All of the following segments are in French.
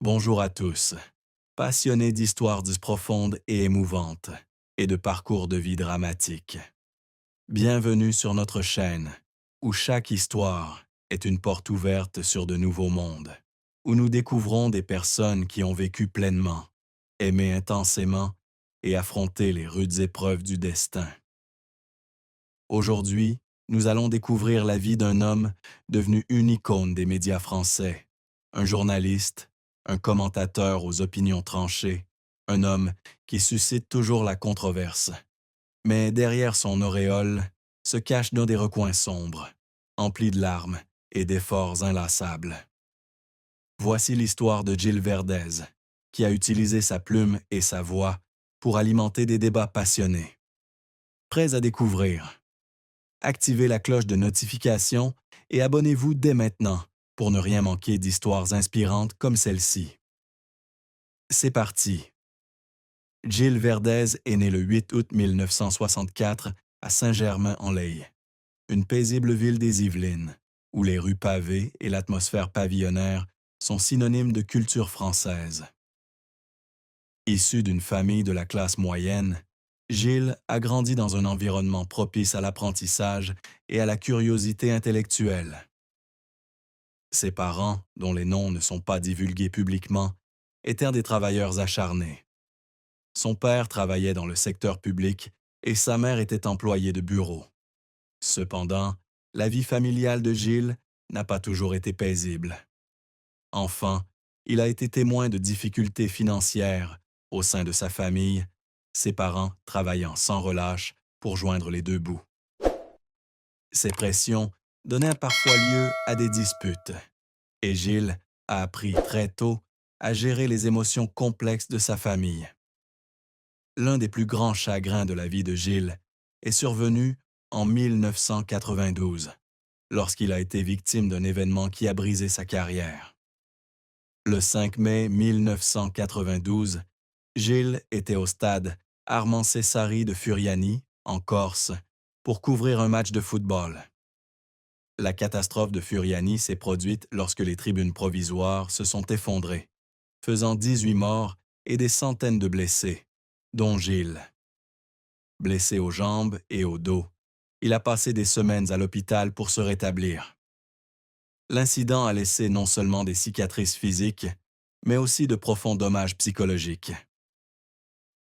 Bonjour à tous, passionnés d'histoires profondes et émouvantes, et de parcours de vie dramatiques. Bienvenue sur notre chaîne, où chaque histoire est une porte ouverte sur de nouveaux mondes, où nous découvrons des personnes qui ont vécu pleinement, aimé intensément et affronté les rudes épreuves du destin. Aujourd'hui, nous allons découvrir la vie d'un homme devenu une icône des médias français, un journaliste, un commentateur aux opinions tranchées, un homme qui suscite toujours la controverse. Mais derrière son auréole se cachent dans des recoins sombres, emplis de larmes et d'efforts inlassables. Voici l'histoire de Gilles Verdez, qui a utilisé sa plume et sa voix pour alimenter des débats passionnés. Prêts à découvrir? Activez la cloche de notification et abonnez-vous dès maintenant pour ne rien manquer d'histoires inspirantes comme celle-ci. C'est parti! Gilles Verdez est né le 8 août 1964 à Saint-Germain-en-Laye, une paisible ville des Yvelines, où les rues pavées et l'atmosphère pavillonnaire sont synonymes de culture française. Issu d'une famille de la classe moyenne, Gilles a grandi dans un environnement propice à l'apprentissage et à la curiosité intellectuelle. Ses parents, dont les noms ne sont pas divulgués publiquement, étaient des travailleurs acharnés. Son père travaillait dans le secteur public et sa mère était employée de bureau. Cependant, la vie familiale de Gilles n'a pas toujours été paisible. Enfant, il a été témoin de difficultés financières au sein de sa famille, ses parents travaillant sans relâche pour joindre les deux bouts. Ces pressions donnaient parfois lieu à des disputes, et Gilles a appris très tôt à gérer les émotions complexes de sa famille. L'un des plus grands chagrins de la vie de Gilles est survenu en 1992, lorsqu'il a été victime d'un événement qui a brisé sa carrière. Le 5 mai 1992, Gilles était au stade Armand Cesari de Furiani, en Corse, pour couvrir un match de football. La catastrophe de Furiani s'est produite lorsque les tribunes provisoires se sont effondrées, faisant 18 morts et des centaines de blessés, dont Gilles. Blessé aux jambes et au dos, il a passé des semaines à l'hôpital pour se rétablir. L'incident a laissé non seulement des cicatrices physiques, mais aussi de profonds dommages psychologiques.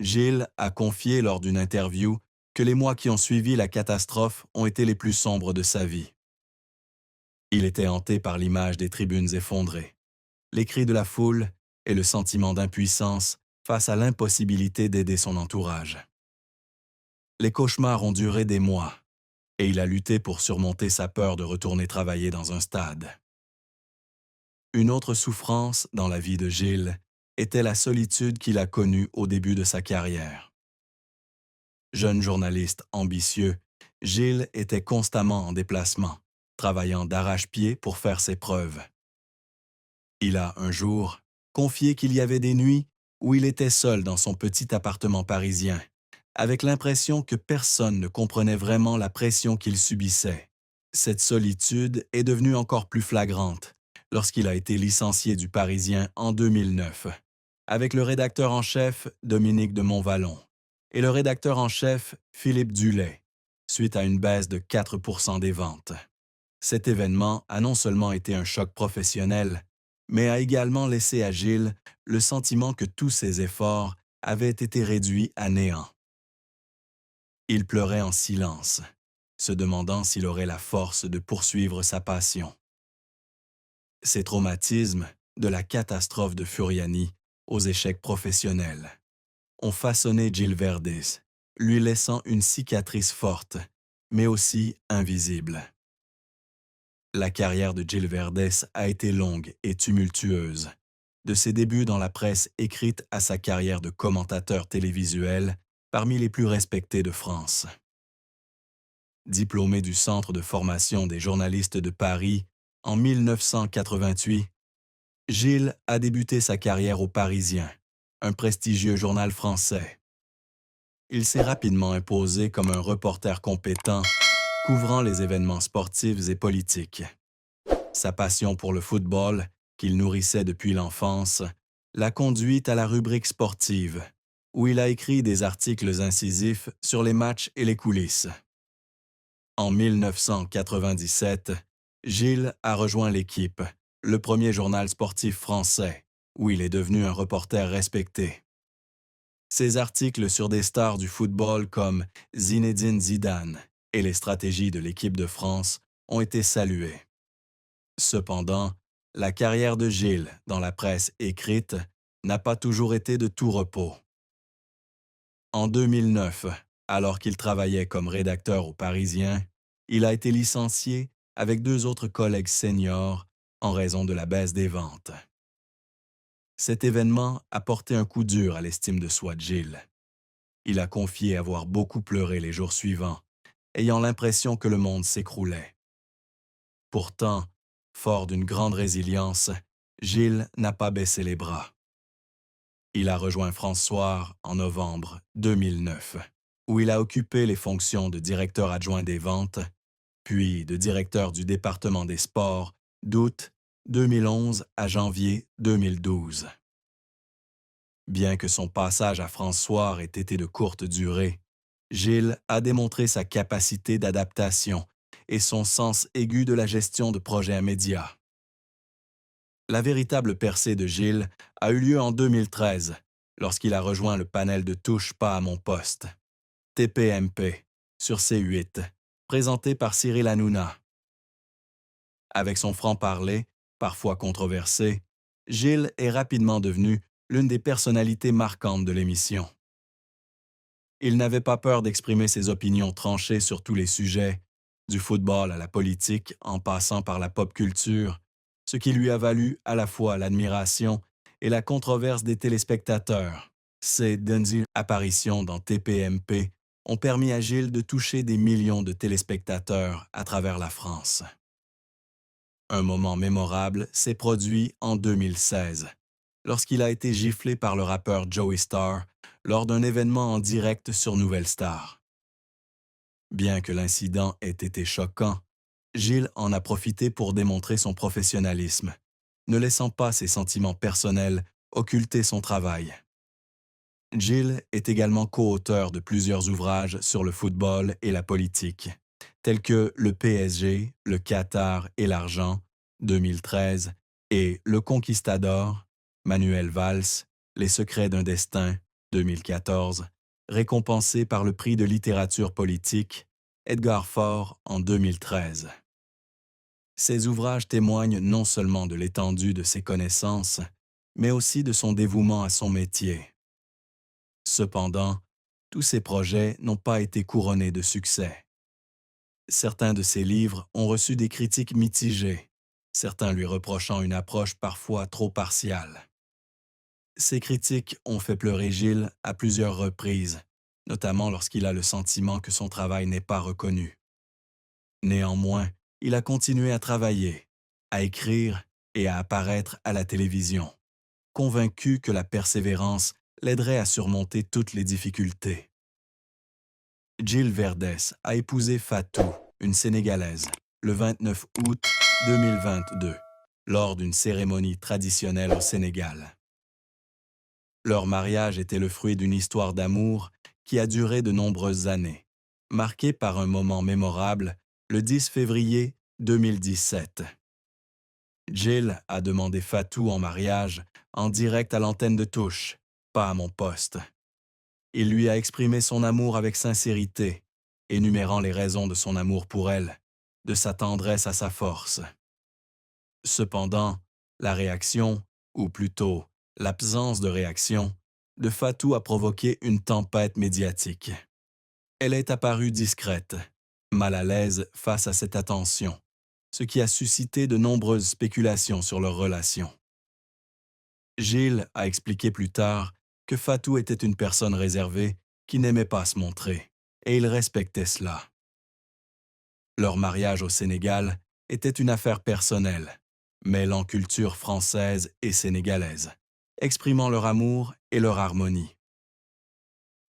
Gilles a confié lors d'une interview que les mois qui ont suivi la catastrophe ont été les plus sombres de sa vie. Il était hanté par l'image des tribunes effondrées, les cris de la foule et le sentiment d'impuissance face à l'impossibilité d'aider son entourage. Les cauchemars ont duré des mois, et il a lutté pour surmonter sa peur de retourner travailler dans un stade. Une autre souffrance dans la vie de Gilles était la solitude qu'il a connue au début de sa carrière. Jeune journaliste ambitieux, Gilles était constamment en déplacement, travaillant d'arrache-pied pour faire ses preuves. Il a, un jour, confié qu'il y avait des nuits où il était seul dans son petit appartement parisien, avec l'impression que personne ne comprenait vraiment la pression qu'il subissait. Cette solitude est devenue encore plus flagrante lorsqu'il a été licencié du Parisien en 2009, avec le rédacteur en chef Dominique de Montvalon et le rédacteur en chef Philippe Dulay, suite à une baisse de 4% des ventes. Cet événement a non seulement été un choc professionnel, mais a également laissé à Gilles le sentiment que tous ses efforts avaient été réduits à néant. Il pleurait en silence, se demandant s'il aurait la force de poursuivre sa passion. Ces traumatismes, de la catastrophe de Furiani aux échecs professionnels, ont façonné Gilles Verdez, lui laissant une cicatrice forte, mais aussi invisible. La carrière de Gilles Verdez a été longue et tumultueuse, de ses débuts dans la presse écrite à sa carrière de commentateur télévisuel parmi les plus respectés de France. Diplômé du Centre de formation des journalistes de Paris en 1988, Gilles a débuté sa carrière au Parisien, un prestigieux journal français. Il s'est rapidement imposé comme un reporter compétent, couvrant les événements sportifs et politiques. Sa passion pour le football, qu'il nourrissait depuis l'enfance, l'a conduit à la rubrique sportive, où il a écrit des articles incisifs sur les matchs et les coulisses. En 1997, Gilles a rejoint l'Équipe, le premier journal sportif français, où il est devenu un reporter respecté. Ses articles sur des stars du football comme Zinedine Zidane et les stratégies de l'équipe de France ont été salués. Cependant, la carrière de Gilles dans la presse écrite n'a pas toujours été de tout repos. En 2009, alors qu'il travaillait comme rédacteur au Parisien, il a été licencié avec deux autres collègues seniors en raison de la baisse des ventes. Cet événement a porté un coup dur à l'estime de soi de Gilles. Il a confié avoir beaucoup pleuré les jours suivants, ayant l'impression que le monde s'écroulait. Pourtant, fort d'une grande résilience, Gilles n'a pas baissé les bras. Il a rejoint François en novembre 2009, où il a occupé les fonctions de directeur adjoint des ventes, puis de directeur du département des sports d'août 2011 à janvier 2012. Bien que son passage à François ait été de courte durée, Gilles a démontré sa capacité d'adaptation et son sens aigu de la gestion de projets médias. La véritable percée de Gilles a eu lieu en 2013, lorsqu'il a rejoint le panel de Touche pas à mon poste, TPMP, sur C8, présenté par Cyril Hanouna. Avec son franc-parler, parfois controversé, Gilles est rapidement devenu l'une des personnalités marquantes de l'émission. Il n'avait pas peur d'exprimer ses opinions tranchées sur tous les sujets, du football à la politique en passant par la pop culture, ce qui lui a valu à la fois l'admiration et la controverse des téléspectateurs. Ses dernières apparitions dans TPMP ont permis à Gilles de toucher des millions de téléspectateurs à travers la France. Un moment mémorable s'est produit en 2016, lorsqu'il a été giflé par le rappeur Joey Starr lors d'un événement en direct sur Nouvelle Star. Bien que l'incident ait été choquant, Gilles en a profité pour démontrer son professionnalisme, ne laissant pas ses sentiments personnels occulter son travail. Gilles est également co-auteur de plusieurs ouvrages sur le football et la politique, tels que Le PSG, le Qatar et l'argent, 2013, et Le Conquistador, Manuel Valls, Les secrets d'un destin, 2014, récompensé par le prix de littérature politique, Edgar Faure en 2013. Ces ouvrages témoignent non seulement de l'étendue de ses connaissances, mais aussi de son dévouement à son métier. Cependant, tous ces projets n'ont pas été couronnés de succès. Certains de ses livres ont reçu des critiques mitigées, certains lui reprochant une approche parfois trop partiale. Ces critiques ont fait pleurer Gilles à plusieurs reprises, notamment lorsqu'il a le sentiment que son travail n'est pas reconnu. Néanmoins, il a continué à travailler, à écrire et à apparaître à la télévision, convaincu que la persévérance l'aiderait à surmonter toutes les difficultés. Gilles Verdès a épousé Fatou, une Sénégalaise, le 29 août 2022, lors d'une cérémonie traditionnelle au Sénégal. Leur mariage était le fruit d'une histoire d'amour qui a duré de nombreuses années, marquée par un moment mémorable le 10 février 2017. Gilles a demandé Fatou en mariage en direct à l'antenne de Touche, pas à mon poste. Il lui a exprimé son amour avec sincérité, énumérant les raisons de son amour pour elle, de sa tendresse à sa force. Cependant, la réaction, ou plutôt l'absence de réaction, de Fatou a provoqué une tempête médiatique. Elle est apparue discrète, mal à l'aise face à cette attention, ce qui a suscité de nombreuses spéculations sur leur relation. Gilles a expliqué plus tard que Fatou était une personne réservée qui n'aimait pas se montrer, et il respectait cela. Leur mariage au Sénégal était une affaire personnelle, mêlant culture française et sénégalaise, exprimant leur amour et leur harmonie.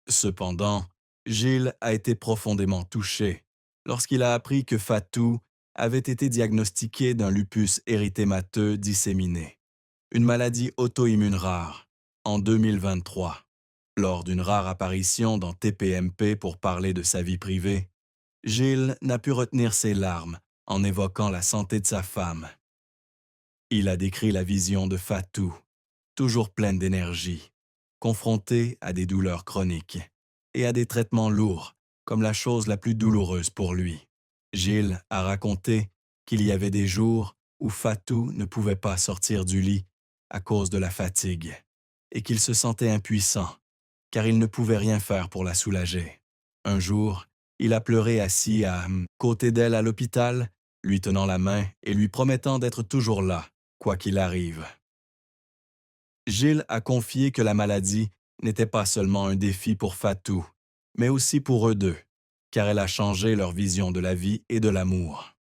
Cependant, Gilles a été profondément touché lorsqu'il a appris que Fatou avait été diagnostiqué d'un lupus érythémateux disséminé, une maladie auto-immune rare, en 2023. Lors d'une rare apparition dans TPMP pour parler de sa vie privée, Gilles n'a pu retenir ses larmes en évoquant la santé de sa femme. Il a décrit la vision de Fatou, toujours pleine d'énergie, confrontée à des douleurs chroniques et à des traitements lourds comme la chose la plus douloureuse pour lui. Gilles a raconté qu'il y avait des jours où Fatou ne pouvait pas sortir du lit à cause de la fatigue et qu'il se sentait impuissant car il ne pouvait rien faire pour la soulager. Un jour, il a pleuré assis à côté d'elle à l'hôpital, lui tenant la main et lui promettant d'être toujours là, quoi qu'il arrive. Gilles a confié que la maladie n'était pas seulement un défi pour Fatou, mais aussi pour eux deux, car elle a changé leur vision de la vie et de l'amour.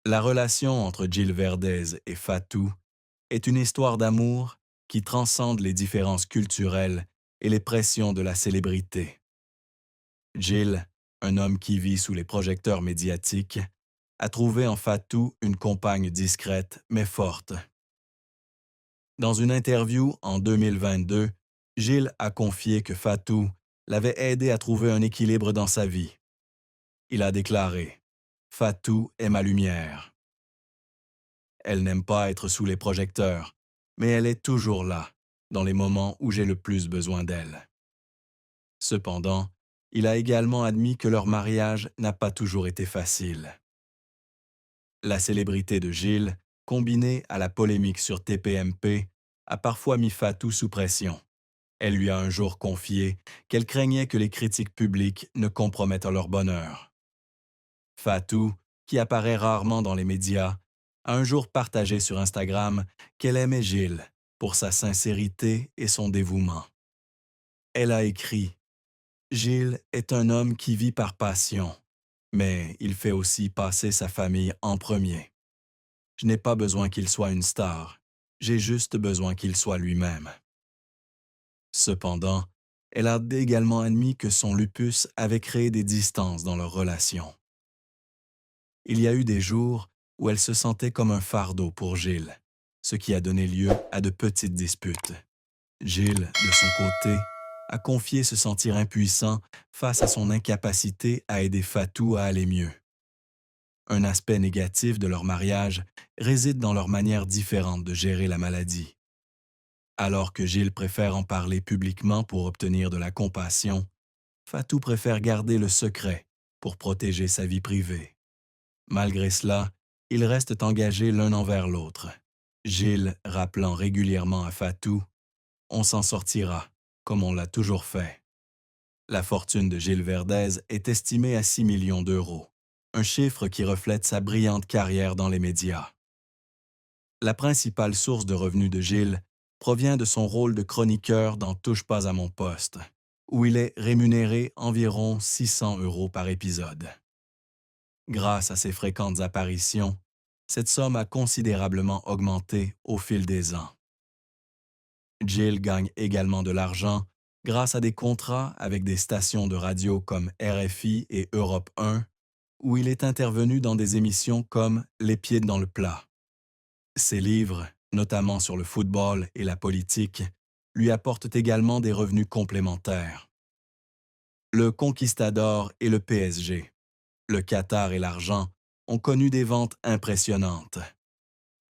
La relation entre Gilles Verdez et Fatou est une histoire d'amour qui transcende les différences culturelles et les pressions de la célébrité. Gilles, un homme qui vit sous les projecteurs médiatiques, a trouvé en Fatou une compagne discrète mais forte. Dans une interview en 2022, Gilles a confié que Fatou l'avait aidé à trouver un équilibre dans sa vie. Il a déclaré « Fatou est ma lumière. Elle n'aime pas être sous les projecteurs, mais elle est toujours là, dans les moments où j'ai le plus besoin d'elle. » Cependant, il a également admis que leur mariage n'a pas toujours été facile. La célébrité de Gilles, combinée à la polémique sur TPMP, a parfois mis Fatou sous pression. Elle lui a un jour confié qu'elle craignait que les critiques publiques ne compromettent leur bonheur. Fatou, qui apparaît rarement dans les médias, a un jour partagé sur Instagram qu'elle aimait Gilles pour sa sincérité et son dévouement. Elle a écrit « Gilles est un homme qui vit par passion, mais il fait aussi passer sa famille en premier. Je n'ai pas besoin qu'il soit une star, j'ai juste besoin qu'il soit lui-même. » Cependant, elle a également admis que son lupus avait créé des distances dans leur relation. Il y a eu des jours où elle se sentait comme un fardeau pour Gilles, ce qui a donné lieu à de petites disputes. Gilles, de son côté, a confié se sentir impuissant face à son incapacité à aider Fatou à aller mieux. Un aspect négatif de leur mariage réside dans leur manière différente de gérer la maladie. Alors que Gilles préfère en parler publiquement pour obtenir de la compassion, Fatou préfère garder le secret pour protéger sa vie privée. Malgré cela, ils restent engagés l'un envers l'autre. Gilles rappelant régulièrement à Fatou « On s'en sortira, comme on l'a toujours fait. » La fortune de Gilles Verdez est estimée à 6 millions d'euros, un chiffre qui reflète sa brillante carrière dans les médias. La principale source de revenus de Gilles provient de son rôle de chroniqueur dans Touche pas à mon poste, où il est rémunéré environ 600 € par épisode. Grâce à ses fréquentes apparitions, cette somme a considérablement augmenté au fil des ans. Gilles gagne également de l'argent grâce à des contrats avec des stations de radio comme RFI et Europe 1, où il est intervenu dans des émissions comme Les pieds dans le plat. Ses livres, notamment sur le football et la politique, lui apportent également des revenus complémentaires. Le Conquistador et le PSG, le Qatar et l'argent ont connu des ventes impressionnantes.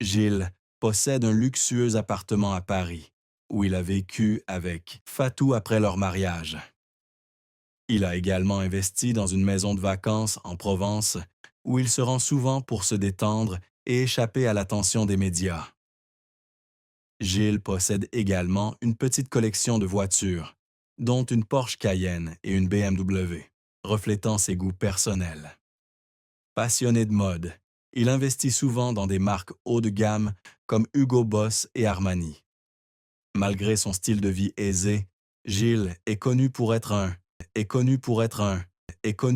Gilles possède un luxueux appartement à Paris, où il a vécu avec Fatou après leur mariage. Il a également investi dans une maison de vacances en Provence, où il se rend souvent pour se détendre et échapper à l'attention des médias. Gilles possède également une petite collection de voitures, dont une Porsche Cayenne et une BMW, reflétant ses goûts personnels. Passionné de mode, il investit souvent dans des marques haut de gamme comme Hugo Boss et Armani. Malgré son style de vie aisé, Gilles est connu pour être un